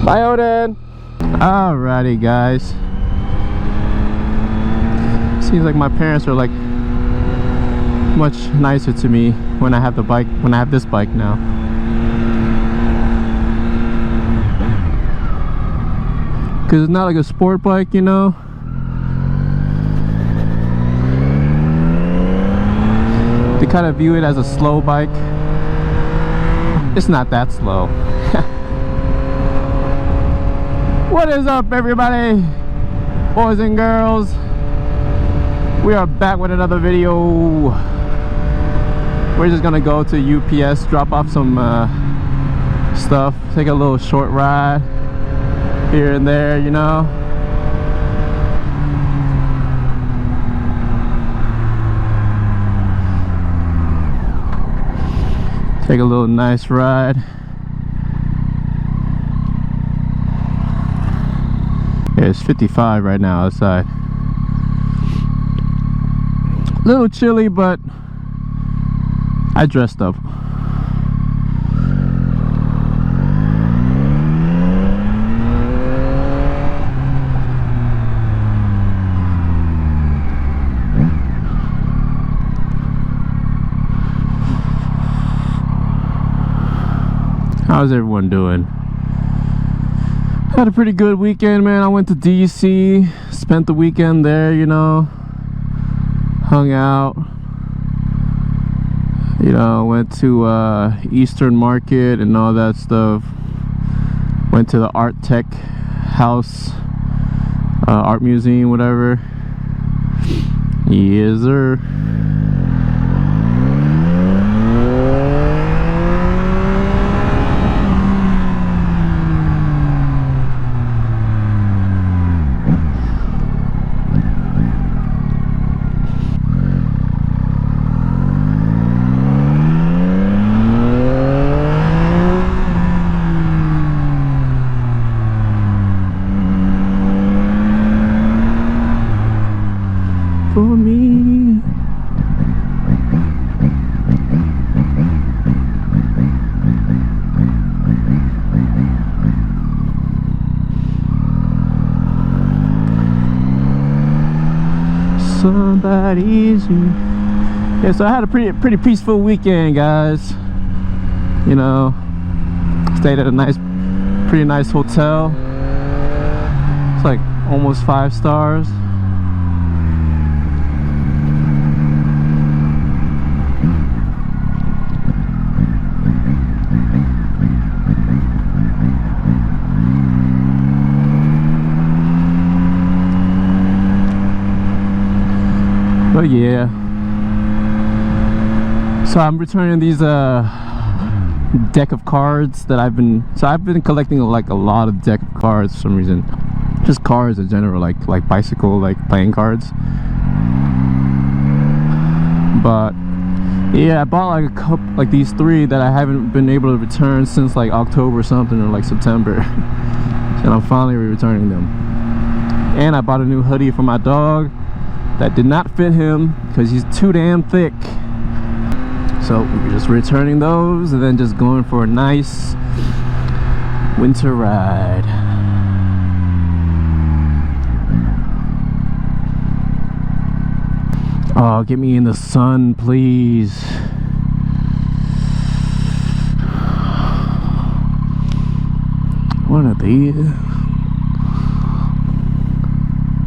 Bye, Odin. Alrighty, guys. Seems like my parents are like much nicer to me when I have the bike, when I have this bike now. Cause it's not like a sport bike, you know. They kind of view it as a slow bike. It's not that slow. What is up, everybody, boys and girls? We are back with another video. We're just gonna go to UPS, drop off some stuff, take a little short ride here and there, you know. Take a little nice ride. Yeah, it's 55 right now outside. A little chilly, but I dressed up. How's everyone doing? Had a pretty good weekend, man. I went to DC, spent the weekend there, you know, hung out, you know, went to Eastern Market and all that stuff. Went to the Art Tech House, Art Museum, whatever. Yes, sir. For me. Somebody's you. Yeah, so I had a pretty peaceful weekend, guys. You know, stayed at a pretty nice hotel. It's like almost 5 stars. But yeah, so I'm returning these deck of cards that I've been collecting like a lot of deck of cards for some reason, just cards in general, like bicycle, like playing cards. But yeah, I bought like a couple, like these 3 that I haven't been able to return since like October or something, or like September. And I'm finally returning them. And I bought a new hoodie for my dog that did not fit him because he's too damn thick. So we're just returning those and then just going for a nice winter ride. Oh, get me in the sun, please. One of these.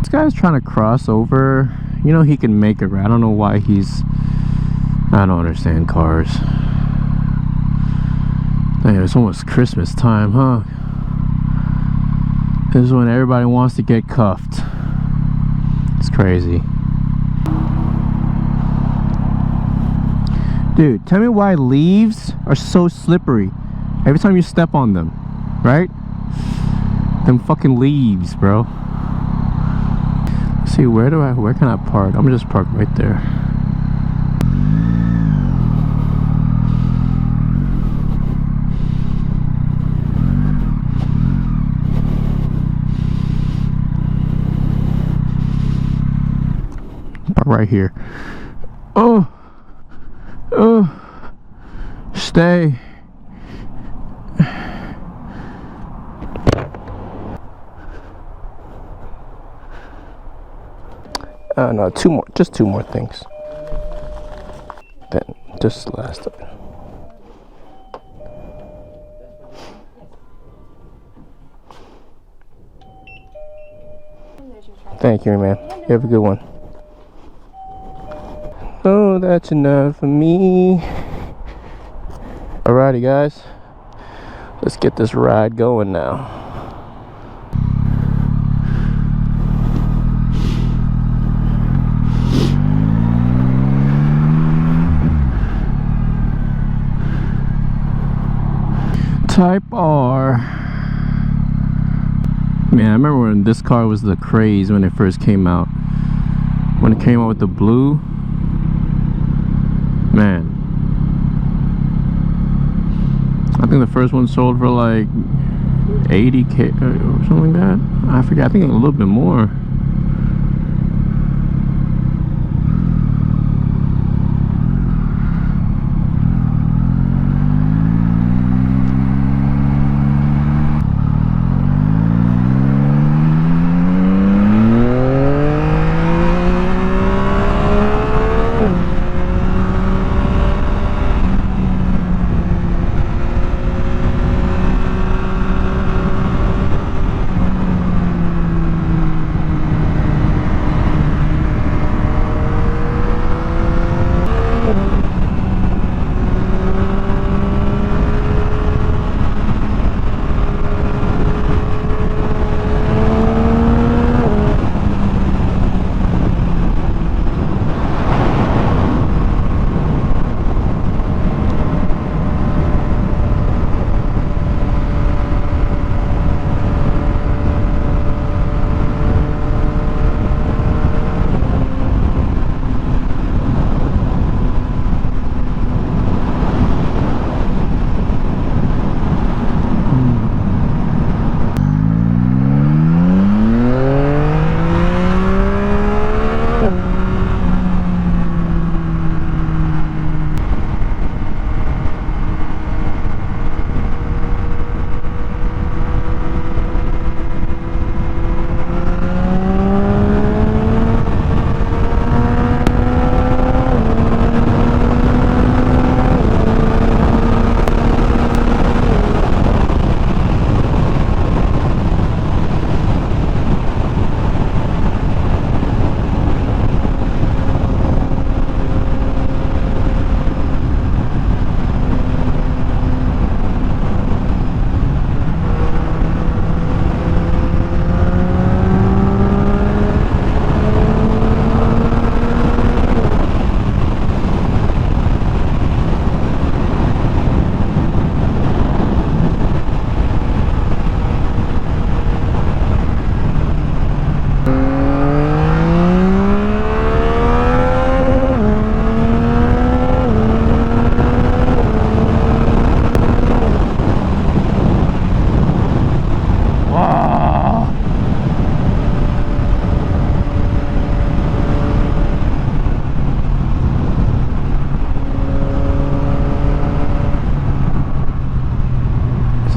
This guy's trying to cross over. You know, he can make it right. I don't know why he's... I don't understand cars. Dang, it's almost Christmas time, huh? This is when everybody wants to get cuffed. It's crazy. Dude, tell me why leaves are so slippery every time you step on them, right? Them fucking leaves, bro. Let's see, where can I park? I'm gonna just park right there. Park right here. Oh, stay. No, two more, just two more things. Then just last. Thank you, man. You have a good one. Know that you're not for me. Alrighty, guys. Let's get this ride going now. Type R. Man, I remember when this car was the craze when it first came out. When it came out with the blue. Man. I think the first one sold for like 80K or something like that. I forget, I think a little bit more.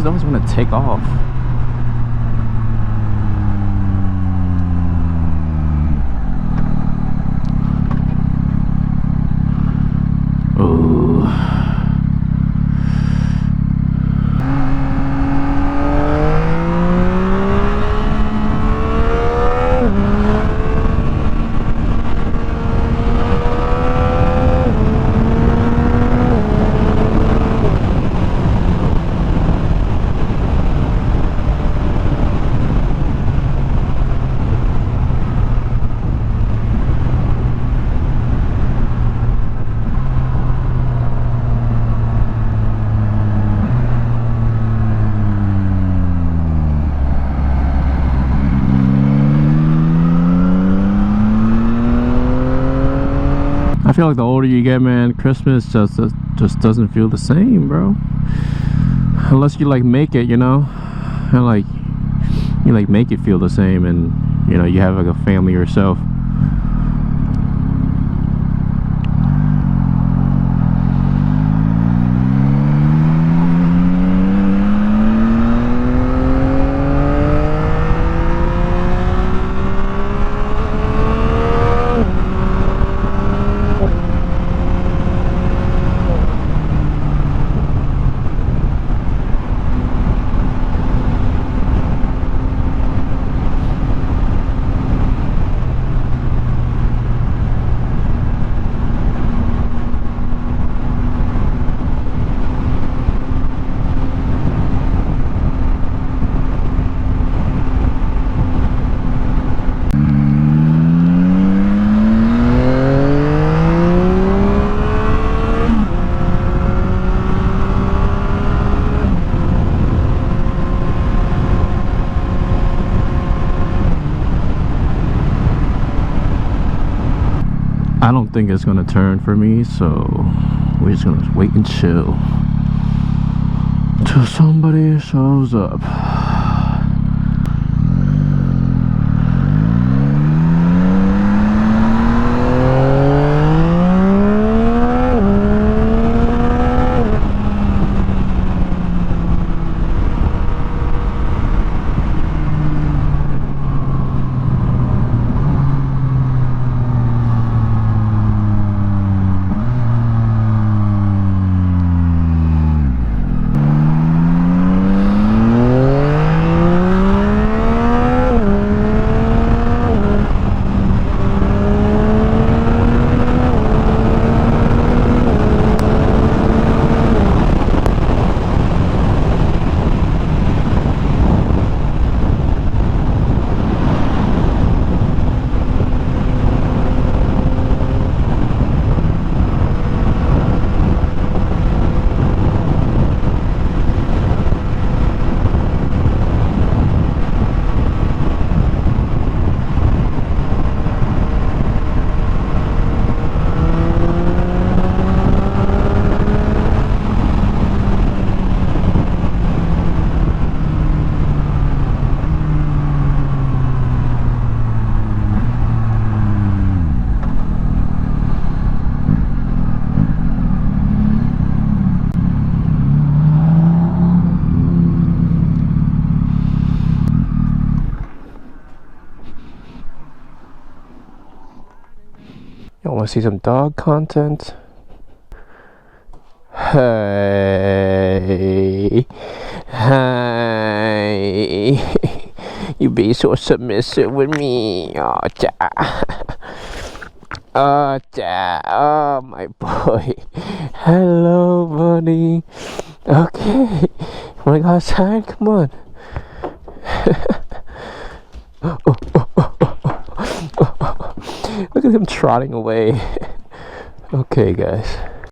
Always want to take off. I feel like the older you get, man, Christmas just doesn't feel the same, bro. Unless you like make it, you know, and like you like make it feel the same, and you know you have like a family yourself. I don't think it's gonna turn for me, so we're just gonna wait and chill till somebody shows up. Y'all want to see some dog content? Hey, hey, you be so submissive with me. Oh, oh, my boy. Hello, buddy. Okay, wanna go outside? Come on. Look at him trotting away. Okay, guys.